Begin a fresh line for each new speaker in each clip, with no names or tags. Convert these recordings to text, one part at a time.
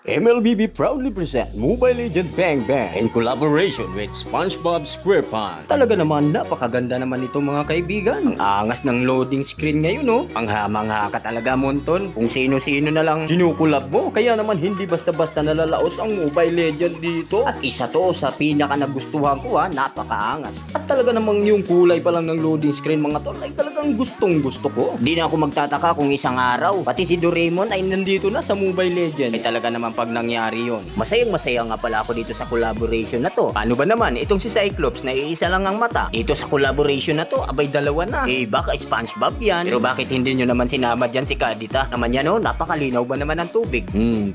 MLBB proudly present Mobile Legends Bang Bang in collaboration with SpongeBob SquarePants. Talaga naman napakaganda naman ito mga kaibigan. Ang angas ng loading screen ngayon no. Ang hamang-ha ka talaga Monton. Kung sino-sino na lang kinukulab mo. Kaya naman hindi basta-basta nalalaos ang Mobile Legends dito. At isa to sa pinaka nagustuhan ko napakaangas. At talaga namang yung kulay pa lang ng loading screen mga tol ay talagang gustong gusto ko. Di na ako magtataka kung isang araw pati si Doraemon ay nandito na sa Mobile Legends. Ay talaga naman pag nangyari yon. Masayang-masaya nga pala ako dito sa collaboration na to. Paano ba naman? Itong si Cyclops na iisa lang ang mata. Dito sa collaboration na to, abay dalawa na. Eh baka SpongeBob yan. Pero bakit hindi nyo naman sinama dyan si Kadita? Naman yan napakalinaw ba naman ang tubig?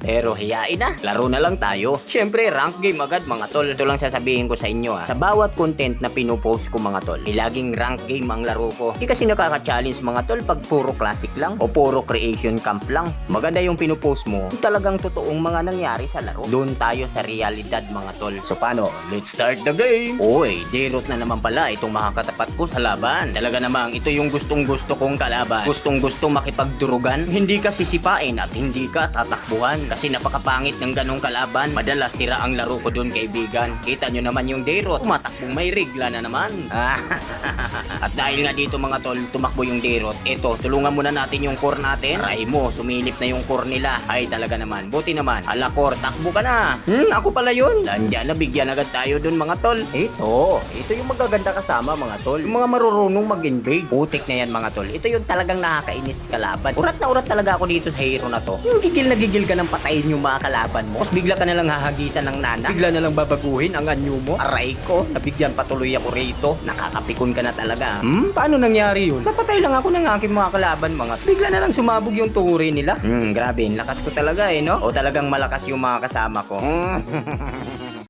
Pero hiyain na. Laro na lang tayo. Syempre, rank game agad mga tol. Ito lang sasabihin ko sa inyo Sa bawat content na pinupost ko mga tol, laging rank game ang laro ko. Di kasi nakaka-challenge mga tol pag puro classic lang o puro creation camp lang. Maganda yung pinupost mo. Talagang totoong mga nangyari sa laro. Doon tayo sa realidad mga tol. So paano? Let's start the game! Oy, Derot na naman pala itong makakatapat ko sa laban. Talaga namang ito yung gustong gusto kong kalaban. Gustong gusto makipagdurugan. Hindi ka sisipain at hindi ka tatakbuhan. Kasi napakapangit ng ganong kalaban. Madalas sira ang laro ko doon kaibigan. Kita nyo naman yung Derot. Tumatakbong may rigla na naman. At dahil nga dito mga tol, tumakbo yung Derot. Eto, tulungan muna natin yung core natin. Try mo, sumilip na yung core nila. Ay talaga naman, buti naman. Ala core, takbo ka na. Ako pala yun. Nandiyan na, bigyan agad tayo dun mga tol. Ito yung magaganda kasama mga tol. Yung mga marurunong mag-invade. Putik na yan mga tol. Ito yung talagang nakakainis kalaban. Urat na urat talaga ako dito sa hero na to. Yung gigil na gigil ka ng patayin yung mga kalaban mo. Tapos bigla ka na lang hahagisan ng nana. Bigla na lang babaguhin ang anyo mo. Aray ko, nabigyan patuloy ako rito. Nakakapikon ka na talaga. Paano nangyari yun? Napatay lang ako ng aking mga kalaban mga tol. Bigla na lang sumabog yung turi nila. Grabe, lakas ko talaga no? O talagang malakas yung mga kasama ko.